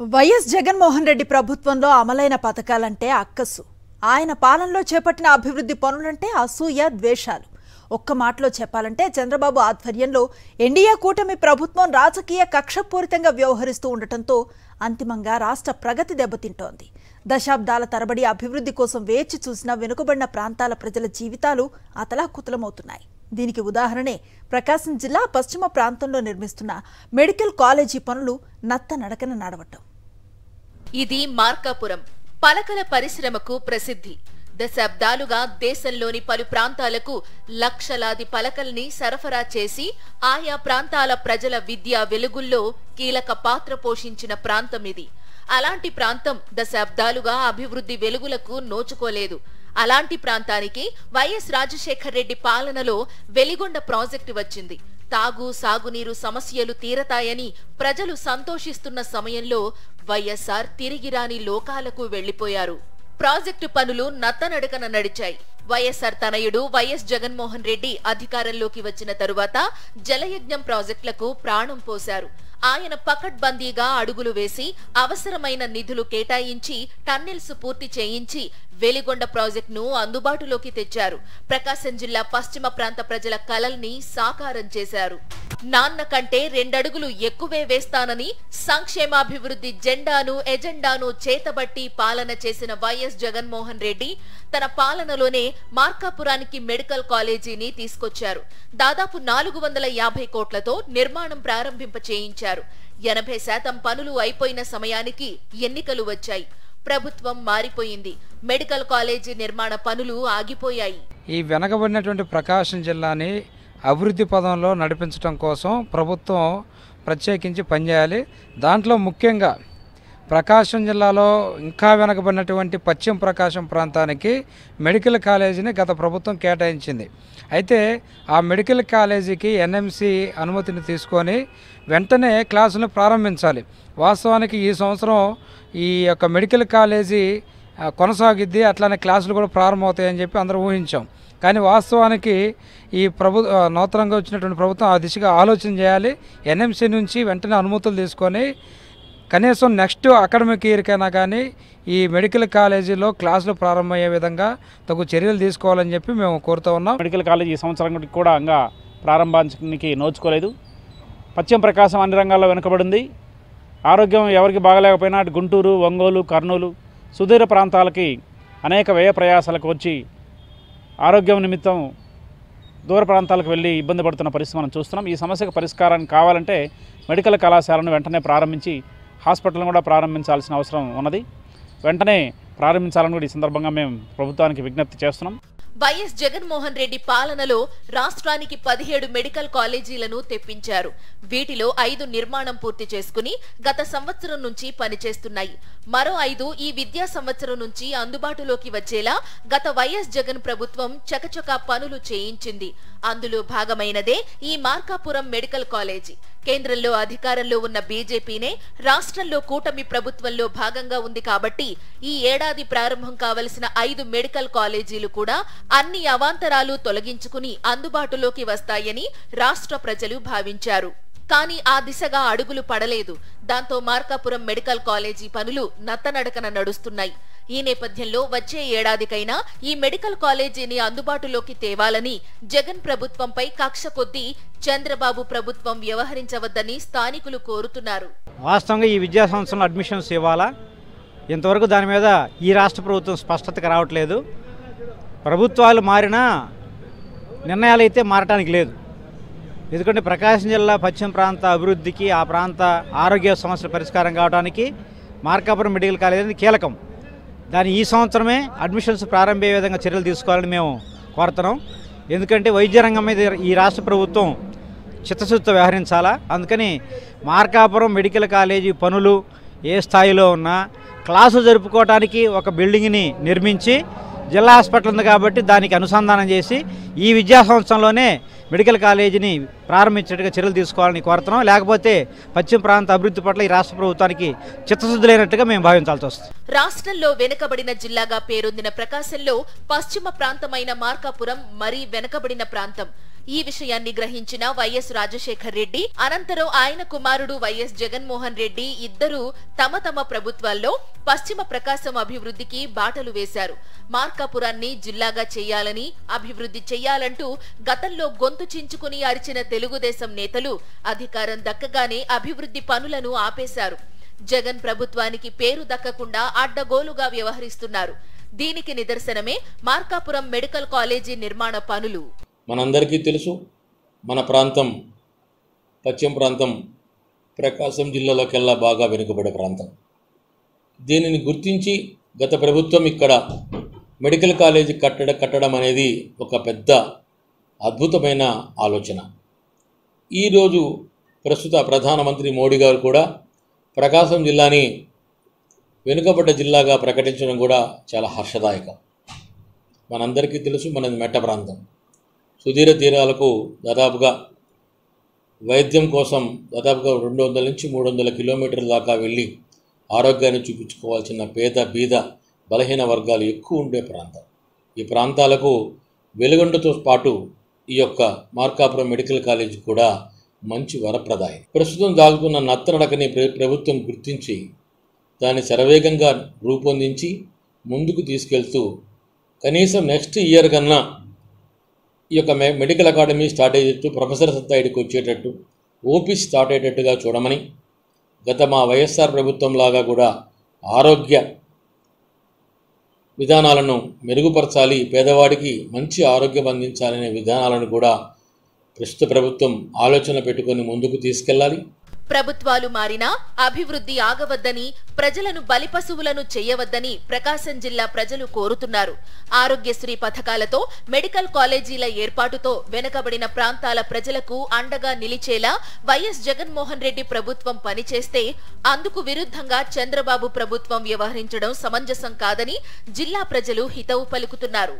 YS Jaganmohan Reddy ప్రభుత్వంలో అమలైన పథకాలంటే అక్కసు. ఆయన పాలనలో చేపట్టిన అభివృద్ధి పనులంటే అసూయ, ద్వేషాలు. ఒక్క మాటలో చెప్పాలంటే చంద్రబాబు ఆధ్వర్యంలో ఎన్డీఏ కూటమి ప్రభుత్వం రాజకీయ కక్షపూరితంగా వ్యవహరిస్తూ ఉండటంతో అంతిమంగా రాష్ట్ర ప్రగతి దెబ్బతింటోంది. దశాబ్దాల తరబడి అభివృద్ధి కోసం వేచి చూసిన వెనుకబడిన ప్రాంతాల ప్రజల జీవితాలు అతలాకుతలమవుతున్నాయి. దీనికి ఉదాహరణే ప్రకాశం జిల్లా పశ్చిమ ప్రాంతంలో నిర్మిస్తున్న మెడికల్ కాలేజీ పనులు నత్తనడకన నడవటం. ఇది మార్కాపురం పలకల పరిశ్రమకు ప్రసిద్ధి. దశాబ్దాలుగా దేశంలోని పలు ప్రాంతాలకు లక్షలాది పలకల్ని సరఫరా చేసి ఆయా ప్రాంతాల ప్రజల విద్యా వెలుగుల్లో కీలక పాత్ర పోషించిన ప్రాంతం ఇది. అలాంటి ప్రాంతం దశాబ్దాలుగా అభివృద్ధి వెలుగులకు నోచుకోలేదు. అలాంటి ప్రాంతానికి వైఎస్ రాజశేఖర్ రెడ్డి పాలనలో వెలిగొండ ప్రాజెక్టు వచ్చింది. తాగు, సాగునీరు సమస్యలు తీరతాయని ప్రజలు సంతోషిస్తున్న సమయంలో వైఎస్ఆర్ తిరిగిరాని లోకాలకు వెళ్లిపోయారు. ప్రాజెక్టు పనులు నత్తనడకన నడిచాయి. వైఎస్ఆర్ తనయుడు వైఎస్ జగన్మోహన్ రెడ్డి అధికారంలోకి వచ్చిన తరువాత జలయజ్ఞం ప్రాజెక్టులకు ప్రాణం పోశారు. ఆయన పకడ్బందీగా అడుగులు వేసి అవసరమైన నిధులు కేటాయించి టన్నెల్స్ పూర్తి చేయించి వెలిగొండ ప్రాజెక్టును అందుబాటులోకి తెచ్చారు. ప్రకాశం జిల్లా పశ్చిమ ప్రాంత ప్రజల కలల్ని సాకారం చేశారు. నాన్న కంటే 2 అడుగులు ఎక్కువే వేస్తానని సంక్షేమాభివృద్ధి ఎజెండాను చేతబట్టి పాలన చేసిన వైఎస్ జగన్మోహన్ రెడ్డి తన పాలనలోనే మార్కాపురానికి మెడికల్ కాలేజీని తీసుకొచ్చారు. దాదాపు 450 కోట్లతో నిర్మాణం ప్రారంభింప చేయించారు. 80% పనులు అయిపోయిన సమయానికి ఎన్నికలు వచ్చాయి. ప్రభుత్వం మారిపోయింది. మెడికల్ కాలేజీ నిర్మాణ పనులు ఆగిపోయాయి. ఈ వెనకబడినటువంటి ప్రకాశం జిల్లాని అభివృద్ధి పదంలో నడిపించడం కోసం ప్రభుత్వం ప్రత్యేకించి పనిచేయాలి. దాంట్లో ముఖ్యంగా ప్రకాశం జిల్లాలో ఇంకా వెనకబడినటువంటి పశ్చిమ ప్రకాశం ప్రాంతానికి మెడికల్ కాలేజీని గత ప్రభుత్వం కేటాయించింది. అయితే ఆ మెడికల్ కాలేజీకి ఎన్ఎంసి అనుమతిని తీసుకొని వెంటనే క్లాసులను ప్రారంభించాలి. వాస్తవానికి ఈ సంవత్సరం ఈ యొక్క మెడికల్ కాలేజీ కొనసాగిద్ది, అట్లానే క్లాసులు కూడా ప్రారంభమవుతాయని చెప్పి అందరూ ఊహించాం. కానీ వాస్తవానికి ఈ నూతనంగా వచ్చినటువంటి ప్రభుత్వం ఆ దిశగా ఆలోచన చేయాలి. ఎన్ఎంసి నుంచి వెంటనే అనుమతులు తీసుకొని కనీసం నెక్స్ట్ అకాడమిక్ ఇయర్కైనా కానీ ఈ మెడికల్ కాలేజీలో క్లాసులు ప్రారంభమయ్యే విధంగా తగు చర్యలు తీసుకోవాలని చెప్పి మేము కోరుతూ ఉన్నాం. మెడికల్ కాలేజీ ఈ సంవత్సరం కూడా ఇంకా ప్రారంభానికి నోచుకోలేదు. పశ్చిమ ప్రకాశం అన్ని రంగాల్లో వెనుకబడింది. ఆరోగ్యం ఎవరికి బాగలేకపోయినా అటు గుంటూరు, ఒంగోలు, కర్నూలు సుదూర ప్రాంతాలకి అనేక వ్యయ ప్రయాసాలకు వచ్చి ఆరోగ్యం నిమిత్తం దూర ప్రాంతాలకు వెళ్ళి ఇబ్బంది పడుతున్న పరిస్థితి మనం చూస్తున్నాం. ఈ సమస్యకు పరిష్కారం కావాలంటే మెడికల్ కళాశాలను వెంటనే ప్రారంభించి హాస్పిటల్ను కూడా ప్రారంభించాల్సిన అవసరం ఉన్నది. వెంటనే ప్రారంభించాలని కూడా ఈ సందర్భంగా మేము ప్రభుత్వానికి విజ్ఞప్తి చేస్తున్నాం. వైఎస్ జగన్మోహన్ రెడ్డి పాలనలో రాష్ట్రానికి 17 మెడికల్ కాలేజీలను తెప్పించారు. వీటిలో 5 నిర్మాణం పూర్తి చేసుకుని గత సంవత్సరం నుంచి పనిచేస్తున్నాయి. మరో 5 ఈ విద్యా సంవత్సరం నుంచి అందుబాటులోకి వచ్చేలా గత వైఎస్ జగన్ ప్రభుత్వం చకచకా పనులు చేయించింది. అందులో భాగమైనదే ఈ మార్కాపురం మెడికల్ కాలేజీ. కేంద్రంలో అధికారంలో ఉన్న బీజేపీనే రాష్ట్రంలో కూటమి ప్రభుత్వంలో భాగంగా ఉంది కాబట్టి ఈ ఏడాది ప్రారంభం కావలసిన 5 మెడికల్ కాలేజీలు కూడా అన్ని అవాంతరాలు తొలగించుకుని అందుబాటులోకి వస్తాయని రాష్ట్ర ప్రజలు భావించారు. కానీ ఆ దిశగా అడుగులు పడలేదు. దాంతో మార్కాపురం మెడికల్ కాలేజీ పనులు నత్తనడకన నడుస్తున్నాయి. ఈ నేపథ్యంలో వచ్చే ఏడాదికైనా ఈ మెడికల్ కాలేజీని అందుబాటులోకి తేవాలని జగన్ ప్రభుత్వంపై కక్ష కొద్దీ చంద్రబాబు ప్రభుత్వం వ్యవహరించవద్దని స్థానికులు కోరుతున్నారు. వాస్తవంగా ఈ విద్యా సంవత్సరంలో అడ్మిషన్స్ ఇవ్వాలా, ఇంతవరకు దాని మీద ఈ రాష్ట్ర ప్రభుత్వం స్పష్టతగా రావట్లేదు. ప్రభుత్వాలు మారినా నిర్ణయాలు అయితే మారటానికి లేదు. ఎందుకంటే ప్రకాశం జిల్లా పశ్చిమ ప్రాంత అభివృద్ధికి, ఆ ప్రాంత ఆరోగ్య సమస్యల పరిష్కారం కావడానికి మార్కాపురం మెడికల్ కాలేజీ అనేది కీలకం. దాని ఈ సంవత్సరమే అడ్మిషన్స్ ప్రారంభమయ్యే విధంగా చర్యలు తీసుకోవాలని మేము కోరుతున్నాం. ఎందుకంటే వైద్య రంగం మీద ఈ రాష్ట్ర ప్రభుత్వం చిత్తశుద్ధితో వ్యవహరించాలా. అందుకని మార్కాపురం మెడికల్ కాలేజీ పనులు ఏ స్థాయిలో ఉన్నా క్లాసులు జరుపుకోవడానికి ఒక బిల్డింగ్ని నిర్మించి, జిల్లా హాస్పిటల్ ఉంది కాబట్టి దానికి అనుసంధానం చేసి ఈ విద్యా సంవత్సరంలోనే మెడికల్ కాలేజీని ప్రారంభించేట్టుగా చర్యలు తీసుకోవాలని కోరుతున్నాం. లేకపోతే పశ్చిమ ప్రాంత అభివృద్ధి పట్ల ఈ రాష్ట్ర ప్రభుత్వానికి చిత్తశుద్ధి లేనట్టుగా మేము భావించాల్సి వస్తుంది. రాష్ట్రంలో వెనుకబడిన జిల్లాగా పేరొందిన ప్రకాశంలో పశ్చిమ ప్రాంతమైన మార్కాపురం మరీ వెనుకబడిన ప్రాంతం. ఈ విషయాన్ని గ్రహించిన వైఎస్ రాజశేఖర్ రెడ్డి అనంతరం ఆయన కుమారుడు వైఎస్ జగన్మోహన్ రెడ్డి ఇద్దరూ తమ తమ ప్రభుత్వాల్లో పశ్చిమ ప్రకాశం అభివృద్ధికి బాటలు వేశారు. మార్కాపురాన్ని జిల్లాగా చేయాలని, అభివృద్ధి చేయాలంటూ గతంలో గొంతు చించుకుని అరిచిన తెలుగుదేశం నేతలు అధికారం దక్కగానే అభివృద్ధి పనులను ఆపేశారు. జగన్ ప్రభుత్వానికి పేరు దక్కకుండా అడ్డగోలుగా వ్యవహరిస్తున్నారు. దీనికి నిదర్శనమే మార్కాపురం మెడికల్ కాలేజీ నిర్మాణ పనులు. మనందరికీ తెలుసు, మన ప్రాంతం పశ్చిమ ప్రాంతం ప్రకాశం జిల్లాలోకెల్లా బాగా వెనుకబడే ప్రాంతం. దీనిని గుర్తించి గత ప్రభుత్వం ఇక్కడ మెడికల్ కాలేజీ కట్టడం అనేది ఒక పెద్ద అద్భుతమైన ఆలోచన. ఈరోజు ప్రస్తుత ప్రధానమంత్రి మోడీ గారు కూడా ప్రకాశం జిల్లాని వెనుకబడ్డ జిల్లాగా ప్రకటించడం కూడా చాలా హర్షదాయకం. మనందరికీ తెలుసు, మనది మెట్ట ప్రాంతం. సుదీర తీరాలకు దాదాపుగా వైద్యం కోసం దాదాపుగా 200 నుంచి 300 కిలోమీటర్ల దాకా వెళ్ళి ఆరోగ్యాన్ని చూపించుకోవాల్సిన పేద బీద బలహీన వర్గాలు ఎక్కువ ఉండే ప్రాంతం. ఈ ప్రాంతాలకు వెలుగొండతో పాటు ఈ యొక్క మార్కాపురం మెడికల్ కాలేజీ కూడా మంచి వరప్రదాయం. ప్రస్తుతం సాగుతున్న నత్తనడకని ప్రభుత్వం గుర్తించి దాన్ని శరవేగంగా రూపొందించి ముందుకు తీసుకెళ్తూ కనీసం నెక్స్ట్ ఇయర్ కన్నా ఈ యొక్క మెడికల్ అకాడమీ స్టార్ట్ అయ్యేటట్టు, ప్రొఫెసర్ స్థాయికి వచ్చేటట్టు, ఓపీ స్టార్ట్ అయ్యేటట్టుగా చూడమని, గత మా వైఎస్ఆర్ ప్రభుత్వంలాగా కూడా ఆరోగ్య విధానాలను మెరుగుపరచాలి, పేదవాడికి మంచి ఆరోగ్యం అందించాలనే విధానాలను కూడా ప్రస్తుత ప్రభుత్వం ఆలోచన పెట్టుకొని ముందుకు తీసుకెళ్లాలి. ప్రభుత్వాలు మారినా అభివృద్ధి ఆగవద్దని, ప్రజలను బలిపశువులను చేయవద్దని ప్రకాశం జిల్లా ప్రజలు కోరుతున్నారు. ఆరోగ్యశ్రీ పథకాలతో, మెడికల్ కాలేజీల ఏర్పాటుతో వెనుకబడిన ప్రాంతాల ప్రజలకు అండగా నిలిచేలా వైఎస్ జగన్మోహన్ రెడ్డి ప్రభుత్వం పనిచేస్తే అందుకు విరుద్ధంగా చంద్రబాబు ప్రభుత్వం వ్యవహరించడం సమంజసం కాదని జిల్లా ప్రజలు హితవు పలుకుతున్నారు.